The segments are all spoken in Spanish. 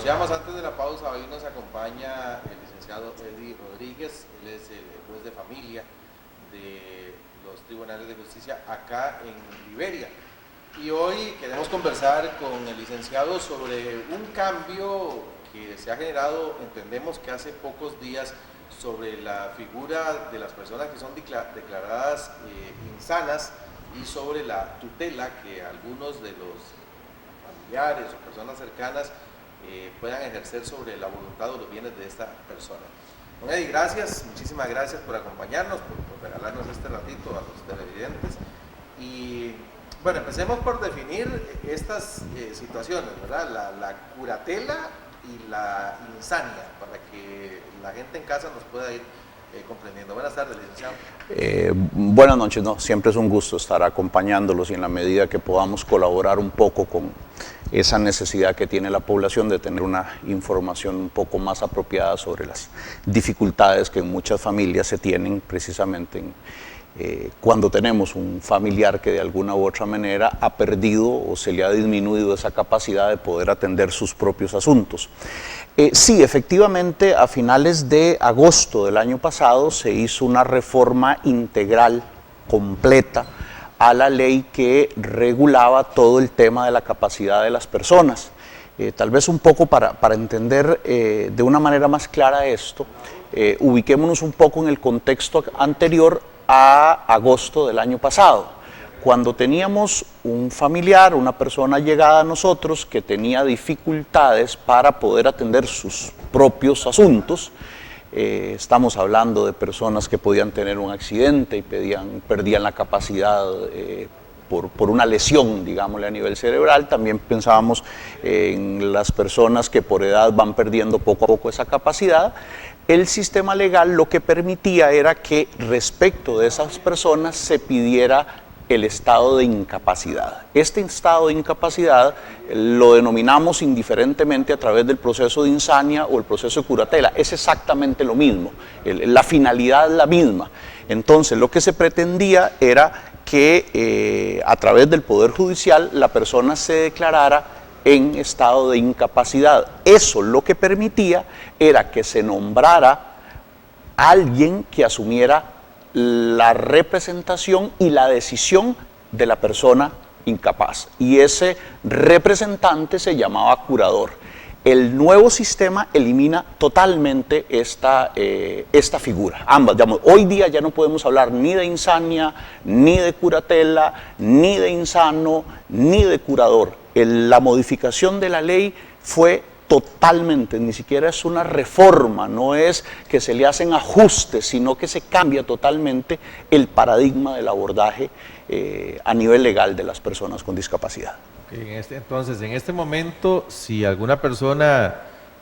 anunciamos antes de la pausa, hoy nos acompaña el licenciado Eddie Rodríguez, él es el juez de familia de los tribunales de justicia acá en Liberia. Y hoy queremos conversar con el licenciado sobre un cambio que se ha generado, entendemos que hace pocos días, sobre la figura de las personas que son declaradas insanas y sobre la tutela que algunos de los familiares o personas cercanas puedan ejercer sobre la voluntad o los bienes de esta persona. Don Eddie, gracias, muchísimas gracias por acompañarnos, por regalarnos este ratito a los televidentes. Y bueno, empecemos por definir estas situaciones, ¿verdad? La curatela y la insania, para que la gente en casa nos pueda ir comprendiendo. Buenas tardes, licenciado. Buenas noches, no, siempre es un gusto estar acompañándolos y en la medida que podamos colaborar un poco con esa necesidad que tiene la población de tener una información un poco más apropiada sobre las dificultades que en muchas familias se tienen precisamente cuando tenemos un familiar que de alguna u otra manera ha perdido o se le ha disminuido esa capacidad de poder atender sus propios asuntos. Sí, efectivamente, a finales de agosto del año pasado se hizo una reforma integral, completa, a la ley que regulaba todo el tema de la capacidad de las personas. Tal vez un poco para entender de una manera más clara esto, ubiquémonos un poco en el contexto anterior a agosto del año pasado, cuando teníamos un familiar, una persona llegada a nosotros que tenía dificultades para poder atender sus propios asuntos. Estamos hablando de personas que podían tener un accidente y perdían la capacidad por una lesión, digámosle, a nivel cerebral. También pensábamos en las personas que por edad van perdiendo poco a poco esa capacidad. El sistema legal lo que permitía era que respecto de esas personas se pidiera el estado de incapacidad. Este estado de incapacidad lo denominamos indiferentemente a través del proceso de insania o el proceso de curatela. Es exactamente lo mismo, la finalidad es la misma. Entonces lo que se pretendía era que a través del Poder Judicial la persona se declarara en estado de incapacidad. Eso lo que permitía era que se nombrara a alguien que asumiera la representación y la decisión de la persona incapaz. Y ese representante se llamaba curador. El nuevo sistema elimina totalmente esta figura, ambas. Digamos, hoy día ya no podemos hablar ni de insania, ni de curatela, ni de insano, ni de curador. La modificación de la ley fue totalmente, ni siquiera es una reforma, no es que se le hacen ajustes, sino que se cambia totalmente el paradigma del abordaje a nivel legal de las personas con discapacidad. Entonces, en este momento, si alguna persona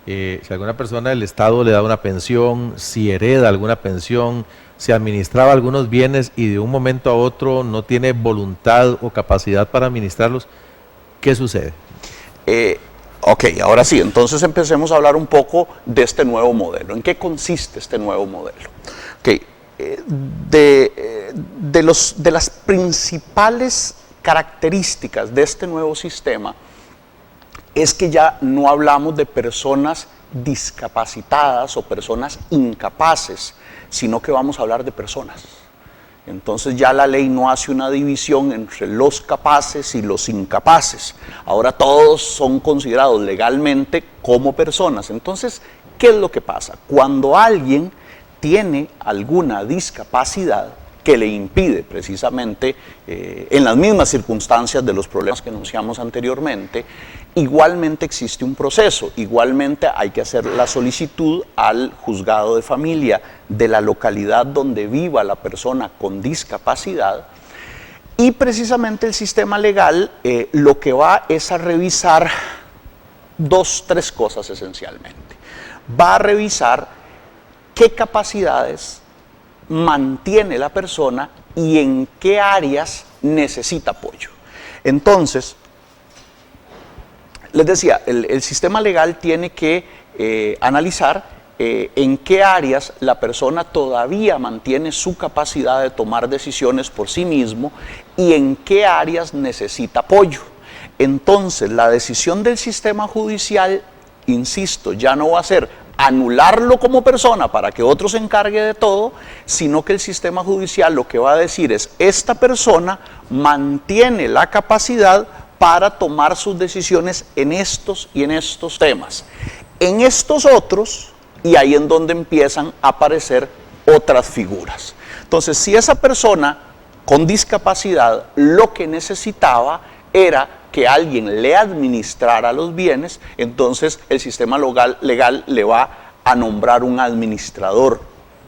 del Estado le da una pensión, si hereda alguna pensión, si administraba algunos bienes y de un momento a otro no tiene voluntad o capacidad para administrarlos, ¿qué sucede? Ok, ahora sí, entonces empecemos a hablar un poco de este nuevo modelo. ¿En qué consiste este nuevo modelo? Okay, de las principales características de este nuevo sistema es que ya no hablamos de personas discapacitadas o personas incapaces, sino que vamos a hablar de personas. Entonces ya la ley no hace una división entre los capaces y los incapaces. Ahora todos son considerados legalmente como personas. Entonces, ¿qué es lo que pasa? Cuando alguien tiene alguna discapacidad que le impide precisamente, en las mismas circunstancias de los problemas que anunciamos anteriormente, igualmente existe un proceso, igualmente hay que hacer la solicitud al juzgado de familia de la localidad donde viva la persona con discapacidad, y precisamente el sistema legal lo que va es a revisar tres cosas esencialmente. Va a revisar qué capacidades mantiene la persona y en qué áreas necesita apoyo. Entonces, les decía, el sistema legal tiene que analizar en qué áreas la persona todavía mantiene su capacidad de tomar decisiones por sí mismo y en qué áreas necesita apoyo. Entonces, la decisión del sistema judicial insisto, ya no va a ser anularlo como persona para que otro se encargue de todo, sino que el sistema judicial lo que va a decir es, esta persona mantiene la capacidad para tomar sus decisiones en estos y en estos temas. En estos otros, y ahí en donde empiezan a aparecer otras figuras. Entonces, si esa persona con discapacidad lo que necesitaba era que alguien le administrara los bienes, entonces el sistema legal le va a nombrar un administrador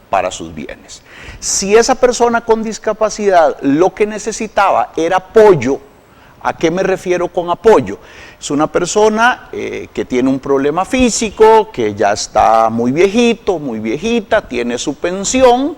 para sus bienes. Si esa persona con discapacidad lo que necesitaba era apoyo, ¿a qué me refiero con apoyo? Es una persona que tiene un problema físico, que ya está muy viejito, muy viejita, tiene su pensión,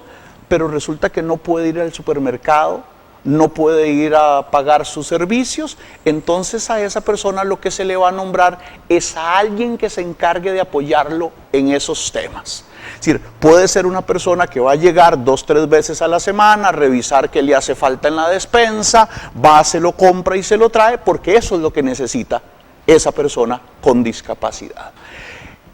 pero resulta que no puede ir al supermercado, no puede ir a pagar sus servicios, entonces a esa persona lo que se le va a nombrar es a alguien que se encargue de apoyarlo en esos temas. Es decir, puede ser una persona que va a llegar 2 o 3 veces a la semana, revisar qué le hace falta en la despensa, va, se lo compra y se lo trae, porque eso es lo que necesita esa persona con discapacidad.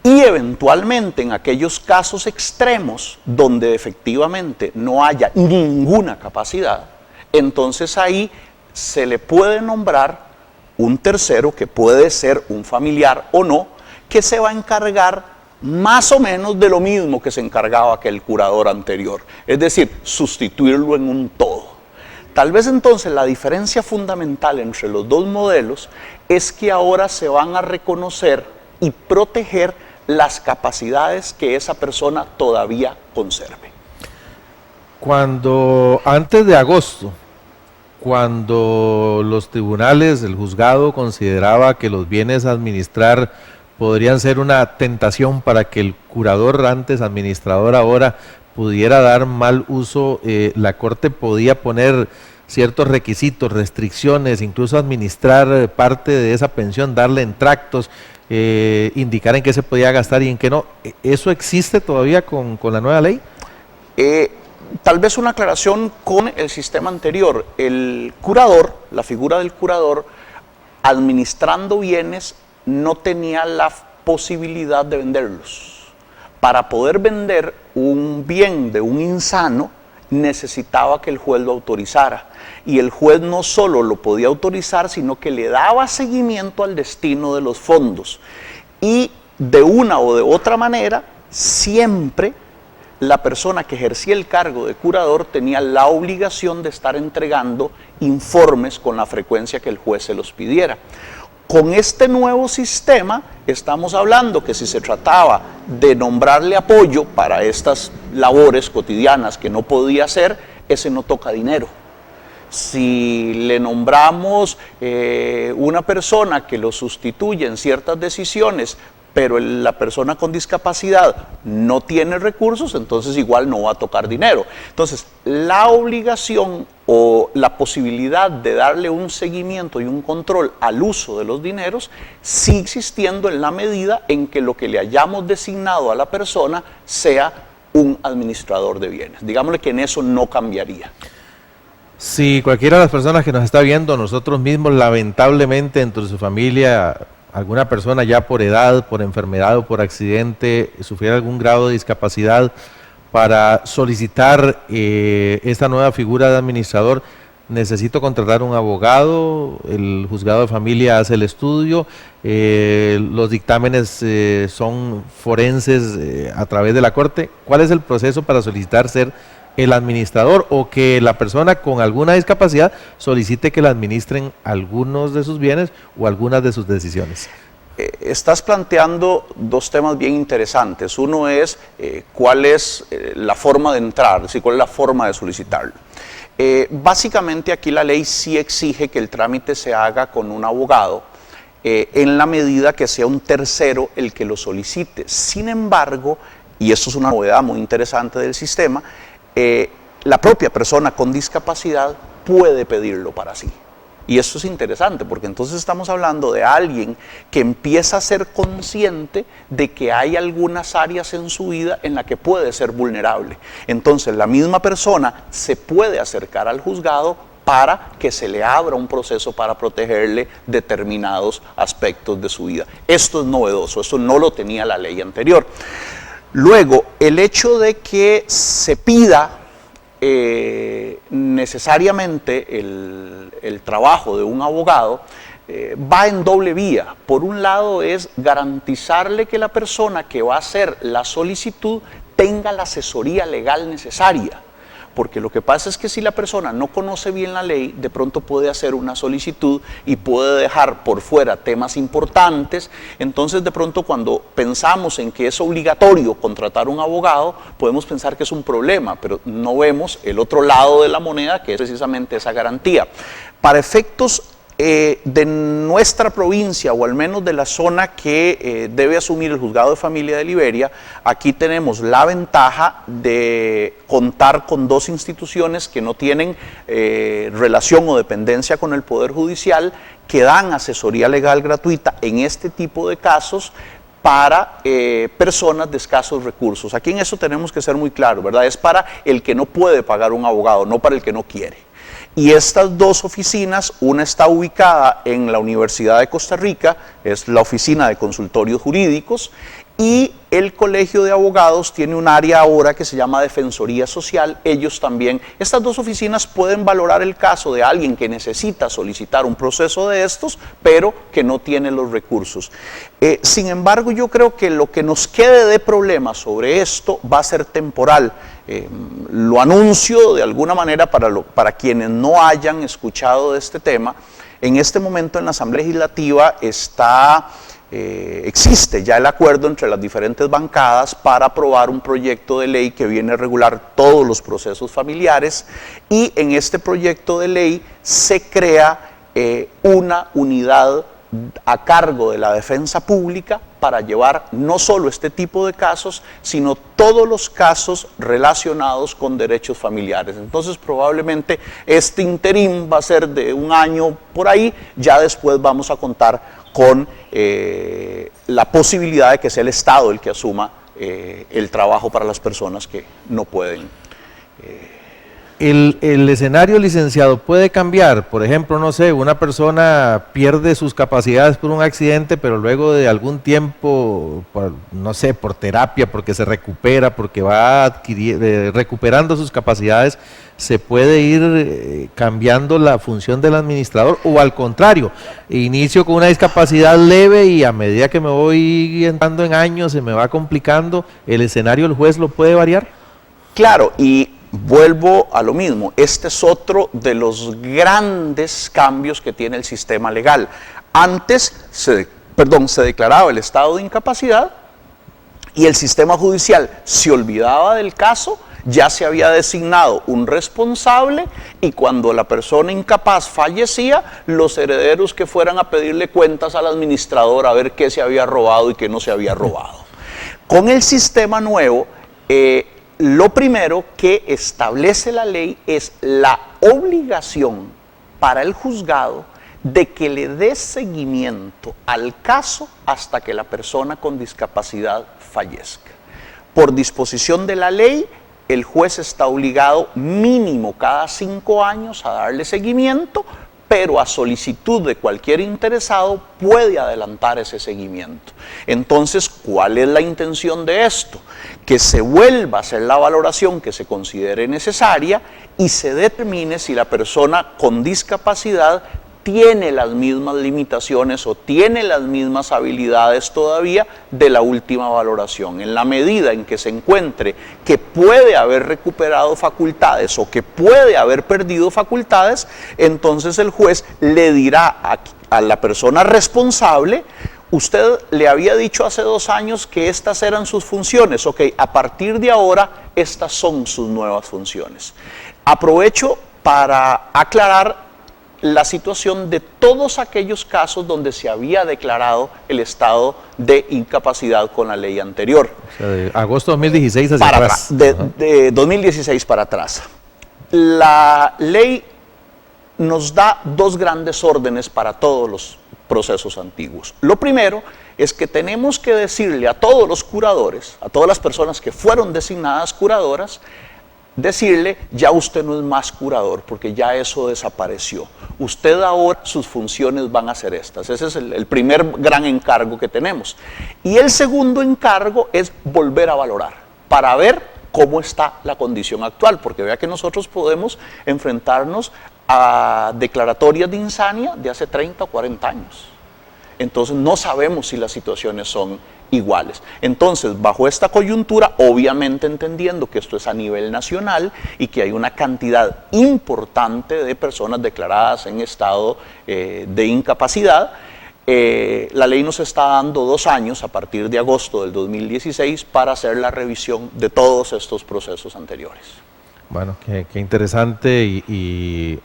Y eventualmente en aquellos casos extremos donde efectivamente no haya ninguna capacidad, entonces ahí se le puede nombrar un tercero, que puede ser un familiar o no, que se va a encargar más o menos de lo mismo que se encargaba aquel curador anterior, es decir, sustituirlo en un todo. Tal vez entonces la diferencia fundamental entre los dos modelos es que ahora se van a reconocer y proteger las capacidades que esa persona todavía conserve. Cuando antes de agosto, cuando los tribunales, el juzgado consideraba que los bienes a administrar podrían ser una tentación para que el curador antes, administrador ahora, pudiera dar mal uso, la Corte podía poner ciertos requisitos, restricciones, incluso administrar parte de esa pensión, darle en tractos, indicar en qué se podía gastar y en qué no. ¿Eso existe todavía con la nueva ley? Tal vez una aclaración con el sistema anterior. El curador, la figura del curador, administrando bienes, no tenía la posibilidad de venderlos. Para poder vender un bien de un insano, necesitaba que el juez lo autorizara. Y el juez no solo lo podía autorizar, sino que le daba seguimiento al destino de los fondos. Y de una o de otra manera, siempre la persona que ejercía el cargo de curador tenía la obligación de estar entregando informes con la frecuencia que el juez se los pidiera. Con este nuevo sistema estamos hablando que si se trataba de nombrarle apoyo para estas labores cotidianas que no podía hacer, ese no toca dinero. Si le nombramos una persona que lo sustituye en ciertas decisiones, pero la persona con discapacidad no tiene recursos, entonces igual no va a tocar dinero. Entonces, la obligación o la posibilidad de darle un seguimiento y un control al uso de los dineros sigue existiendo en la medida en que lo que le hayamos designado a la persona sea un administrador de bienes. Digámosle que en eso no cambiaría. Si cualquiera de las personas que nos está viendo, nosotros mismos, lamentablemente, dentro de su familia, alguna persona ya por edad, por enfermedad o por accidente sufriera algún grado de discapacidad, para solicitar esta nueva figura de administrador, necesito contratar un abogado, el juzgado de familia hace el estudio, los dictámenes son forenses a través de la Corte. ¿Cuál es el proceso para solicitar ser el administrador o que la persona con alguna discapacidad solicite que le administren algunos de sus bienes o algunas de sus decisiones? Estás planteando dos temas bien interesantes. Uno es cuál es la forma de entrar, es decir, cuál es la forma de solicitarlo. Básicamente aquí la ley sí exige que el trámite se haga con un abogado en la medida que sea un tercero el que lo solicite. Sin embargo, y esto es una novedad muy interesante del sistema, la propia persona con discapacidad puede pedirlo para sí. Y eso es interesante porque entonces estamos hablando de alguien que empieza a ser consciente de que hay algunas áreas en su vida en las que puede ser vulnerable. Entonces la misma persona se puede acercar al juzgado para que se le abra un proceso para protegerle determinados aspectos de su vida. Esto es novedoso, esto no lo tenía la ley anterior. Luego, el hecho de que se pida necesariamente el trabajo de un abogado va en doble vía. Por un lado es garantizarle que la persona que va a hacer la solicitud tenga la asesoría legal necesaria. Porque lo que pasa es que si la persona no conoce bien la ley, de pronto puede hacer una solicitud y puede dejar por fuera temas importantes. Entonces, de pronto, cuando pensamos en que es obligatorio contratar un abogado, podemos pensar que es un problema, pero no vemos el otro lado de la moneda, que es precisamente esa garantía. Para efectos de nuestra provincia, o al menos de la zona que debe asumir el Juzgado de Familia de Liberia, aquí tenemos la ventaja de contar con dos instituciones que no tienen relación o dependencia con el Poder Judicial, que dan asesoría legal gratuita en este tipo de casos para personas de escasos recursos. Aquí en eso tenemos que ser muy claros, ¿verdad? Es para el que no puede pagar un abogado, no para el que no quiere. Y estas dos oficinas, una está ubicada en la Universidad de Costa Rica, es la Oficina de Consultorios Jurídicos, y el Colegio de Abogados tiene un área ahora que se llama Defensoría Social. Ellos también, estas dos oficinas pueden valorar el caso de alguien que necesita solicitar un proceso de estos, pero que no tiene los recursos. Sin embargo, yo creo que lo que nos quede de problema sobre esto va a ser temporal. Lo anuncio de alguna manera para quienes no hayan escuchado de este tema. En este momento en la Asamblea Legislativa existe ya el acuerdo entre las diferentes bancadas para aprobar un proyecto de ley que viene a regular todos los procesos familiares, y en este proyecto de ley se crea una unidad a cargo de la defensa pública para llevar no solo este tipo de casos, sino todos los casos relacionados con derechos familiares. Entonces, probablemente este interín va a ser de un año por ahí, ya después vamos a contar con la posibilidad de que sea el Estado el que asuma el trabajo para las personas que no pueden. El escenario, licenciado, puede cambiar. Por ejemplo, no sé, una persona pierde sus capacidades por un accidente, pero luego de algún tiempo, no sé, por terapia, porque se recupera, porque va recuperando sus capacidades, se puede ir cambiando la función del administrador, o al contrario, inicio con una discapacidad leve y a medida que me voy entrando en años se me va complicando, ¿el escenario del juez lo puede variar? Claro, y vuelvo a lo mismo, este es otro de los grandes cambios que tiene el sistema legal. Antes se declaraba el estado de incapacidad y el sistema judicial se olvidaba del caso, ya se había designado un responsable, y cuando la persona incapaz fallecía, los herederos que fueran a pedirle cuentas al administrador a ver qué se había robado y qué no se había robado. Con el sistema nuevo, lo primero que establece la ley es la obligación para el juzgado de que le dé seguimiento al caso hasta que la persona con discapacidad fallezca. Por disposición de la ley, el juez está obligado mínimo cada 5 años a darle seguimiento, pero a solicitud de cualquier interesado puede adelantar ese seguimiento. Entonces, ¿cuál es la intención de esto? Que se vuelva a hacer la valoración que se considere necesaria y se determine si la persona con discapacidad tiene las mismas limitaciones o tiene las mismas habilidades todavía de la última valoración. En la medida en que se encuentre que puede haber recuperado facultades o que puede haber perdido facultades, entonces el juez le dirá a la persona responsable: usted le había dicho hace 2 años que estas eran sus funciones, ok, a partir de ahora estas son sus nuevas funciones. Aprovecho para aclarar la situación de todos aquellos casos donde se había declarado el estado de incapacidad con la ley anterior. O sea, de agosto de 2016 hacia atrás. De 2016 para atrás. La ley nos da 2 grandes órdenes para todos los procesos antiguos. Lo primero es que tenemos que decirle a todos los curadores, a todas las personas que fueron designadas curadoras, decirle, ya usted no es más curador, porque ya eso desapareció. Usted ahora, sus funciones van a ser estas. Ese es el primer gran encargo que tenemos. Y el segundo encargo es volver a valorar, para ver cómo está la condición actual, porque vea que nosotros podemos enfrentarnos a declaratorias de insania de hace 30 o 40 años. Entonces no sabemos si las situaciones son iguales. Entonces, bajo esta coyuntura, obviamente entendiendo que esto es a nivel nacional y que hay una cantidad importante de personas declaradas en estado de incapacidad, la ley nos está dando 2 años, a partir de agosto del 2016, para hacer la revisión de todos estos procesos anteriores. Bueno, qué interesante y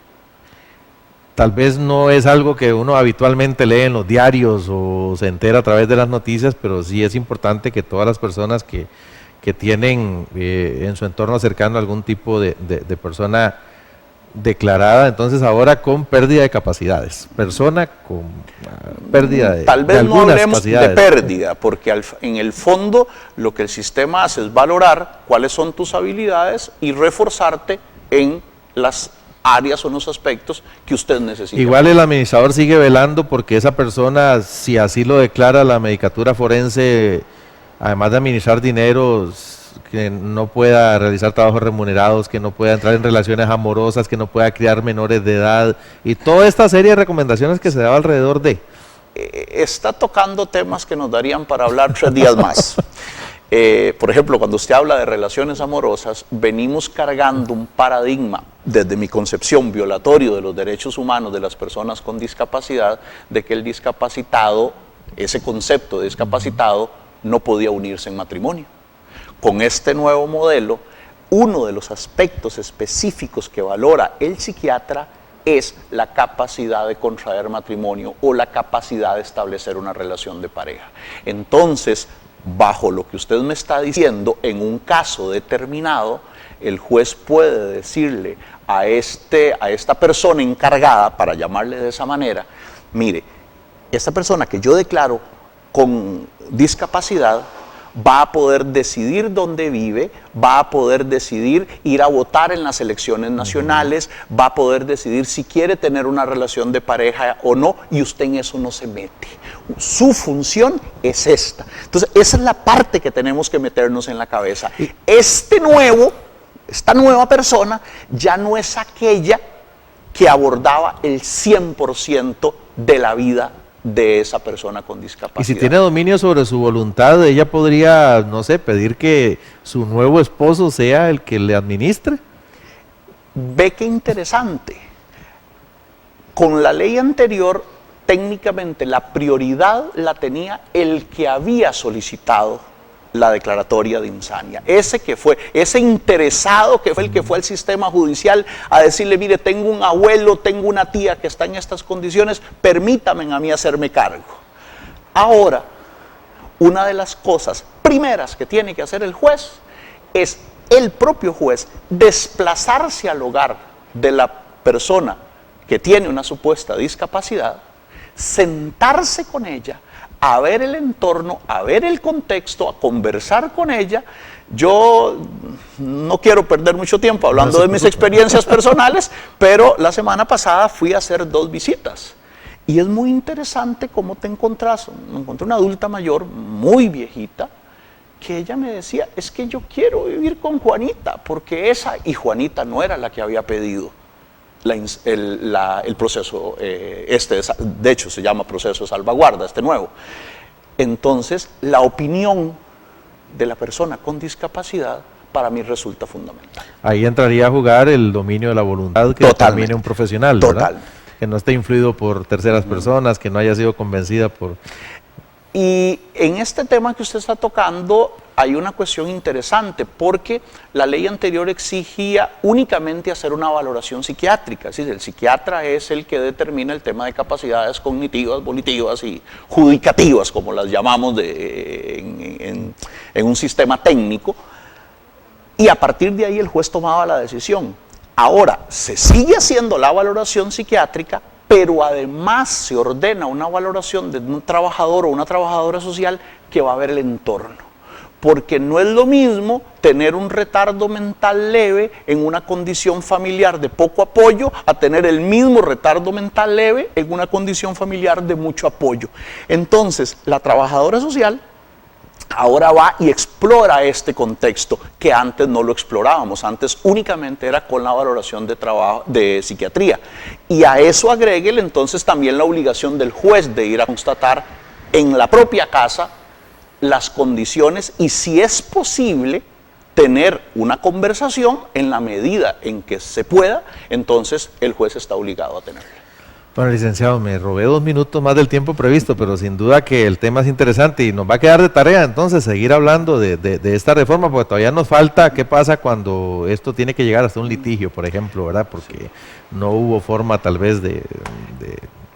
tal vez no es algo que uno habitualmente lee en los diarios o se entera a través de las noticias, pero sí es importante que todas las personas que tienen en su entorno cercano algún tipo de persona declarada, entonces ahora con pérdida de capacidades, persona con pérdida de tal vez de no algunas hablemos de capacidades. pérdida, porque en el fondo lo que el sistema hace es valorar cuáles son tus habilidades y reforzarte en las áreas o en los aspectos que usted necesita. Igual el administrador sigue velando porque esa persona, si así lo declara la medicatura forense, además de administrar dinero, que no pueda realizar trabajos remunerados, que no pueda entrar en relaciones amorosas, que no pueda criar menores de edad y toda esta serie de recomendaciones que se daba alrededor de. Está tocando temas que nos darían para hablar 3 días más. Por ejemplo, cuando usted habla de relaciones amorosas, venimos cargando un paradigma, desde mi concepción, violatorio de los derechos humanos de las personas con discapacidad, de que el discapacitado, ese concepto de discapacitado, no podía unirse en matrimonio. Con este nuevo modelo, uno de los aspectos específicos que valora el psiquiatra es la capacidad de contraer matrimonio o la capacidad de establecer una relación de pareja. Entonces, bajo lo que usted me está diciendo, en un caso determinado, el juez puede decirle a esta persona encargada, para llamarle de esa manera, mire, esta persona que yo declaro con discapacidad va a poder decidir dónde vive, va a poder decidir ir a votar en las elecciones nacionales, va a poder decidir si quiere tener una relación de pareja o no, y usted en eso no se mete. Su función es esta. Entonces, esa es la parte que tenemos que meternos en la cabeza. Esta nueva persona ya no es aquella que abordaba el 100% de la vida de esa persona con discapacidad. Y si tiene dominio sobre su voluntad, ella podría, no sé, pedir que su nuevo esposo sea el que le administre. Ve qué interesante. Con la ley anterior, técnicamente la prioridad la tenía el que había solicitado la declaratoria de insania. Ese interesado que fue el que fue al sistema judicial a decirle, mire, tengo un abuelo, tengo una tía que está en estas condiciones, permítame a mí hacerme cargo. Ahora, una de las cosas primeras que tiene que hacer el juez es el propio juez desplazarse al hogar de la persona que tiene una supuesta discapacidad, sentarse con ella, a ver el entorno, a ver el contexto, a conversar con ella. Yo no quiero perder mucho tiempo hablando de mis experiencias personales, pero la semana pasada fui a hacer 2 visitas. Y es muy interesante cómo te encontrás. Me encontré una adulta mayor, muy viejita, que ella me decía, es que yo quiero vivir con Juanita, porque y Juanita no era la que había pedido el proceso, de hecho se llama proceso de salvaguarda, nuevo. Entonces, la opinión de la persona con discapacidad para mí resulta fundamental. Ahí entraría a jugar el dominio de la voluntad que determine un profesional, ¿verdad? Totalmente. Que no esté influido por terceras personas, que no haya sido convencida por... Y en este tema que usted está tocando hay una cuestión interesante, porque la ley anterior exigía únicamente hacer una valoración psiquiátrica, es decir, el psiquiatra es el que determina el tema de capacidades cognitivas, volitivas y judicativas, como las llamamos en un sistema técnico, y a partir de ahí el juez tomaba la decisión. Ahora, se sigue haciendo la valoración psiquiátrica, pero además se ordena una valoración de un trabajador o una trabajadora social que va a ver el entorno. porque no es lo mismo tener un retardo mental leve en una condición familiar de poco apoyo a tener el mismo retardo mental leve en una condición familiar de mucho apoyo. Entonces, la trabajadora social ahora va y explora este contexto que antes no lo explorábamos, antes únicamente era con la valoración de trabajo de psiquiatría. Y a eso agréguele entonces también la obligación del juez de ir a constatar en la propia casa las condiciones y si es posible tener una conversación en la medida en que se pueda, entonces el juez está obligado a tenerla. Bueno, licenciado, me robé 2 minutos más del tiempo previsto, pero sin duda que el tema es interesante y nos va a quedar de tarea entonces seguir hablando de esta reforma, porque todavía nos falta qué pasa cuando esto tiene que llegar hasta un litigio, por ejemplo, ¿verdad? Porque no hubo forma tal vez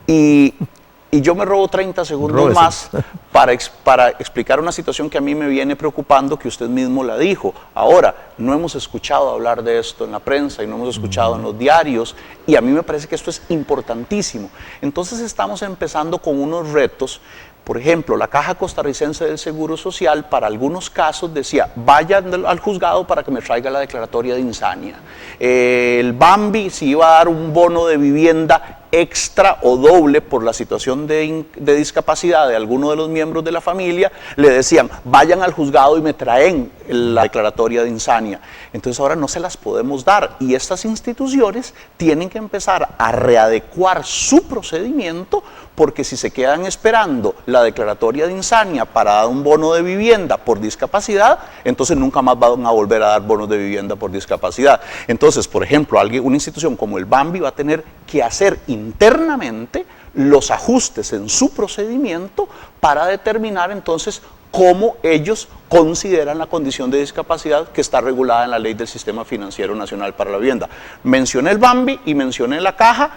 Y yo me robo 30 segundos más para explicar una situación que a mí me viene preocupando, que usted mismo la dijo. Ahora, no hemos escuchado hablar de esto en la prensa y no hemos escuchado en los diarios, y a mí me parece que esto es importantísimo. Entonces estamos empezando con unos retos. Por ejemplo, la Caja Costarricense del Seguro Social, para algunos casos decía, vayan al juzgado para que me traiga la declaratoria de insania. El Bambi, si iba a dar un bono de vivienda extra o doble por la situación de discapacidad de alguno de los miembros de la familia, le decían, vayan al juzgado y me traen la declaratoria de insania. Entonces ahora no se las podemos dar y estas instituciones tienen que empezar a readecuar su procedimiento, porque si se quedan esperando la declaratoria de insania para dar un bono de vivienda por discapacidad, entonces nunca más van a volver a dar bonos de vivienda por discapacidad. Entonces, por ejemplo, una institución como el Bambi va a tener que hacer internamente los ajustes en su procedimiento para determinar entonces cómo ellos consideran la condición de discapacidad que está regulada en la Ley del Sistema Financiero Nacional para la Vivienda. Mencioné el Bambi y mencioné la Caja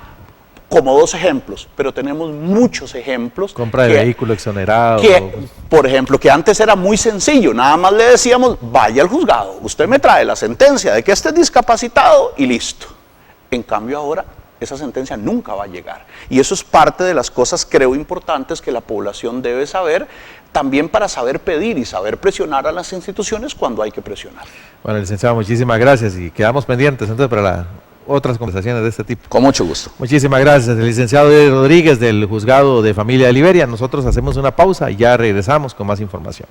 como 2 ejemplos, pero tenemos muchos ejemplos. Compra de vehículo exonerado. Por ejemplo, que antes era muy sencillo, nada más le decíamos, vaya al juzgado, usted me trae la sentencia de que esté discapacitado y listo. En cambio ahora, esa sentencia nunca va a llegar. Y eso es parte de las cosas, creo, importantes que la población debe saber, también para saber pedir y saber presionar a las instituciones cuando hay que presionar. Bueno, licenciado, muchísimas gracias y quedamos pendientes entonces para otras conversaciones de este tipo. Con mucho gusto. Muchísimas gracias. El licenciado Eddie Rodríguez del Juzgado de Familia de Liberia. Nosotros hacemos una pausa y ya regresamos con más información.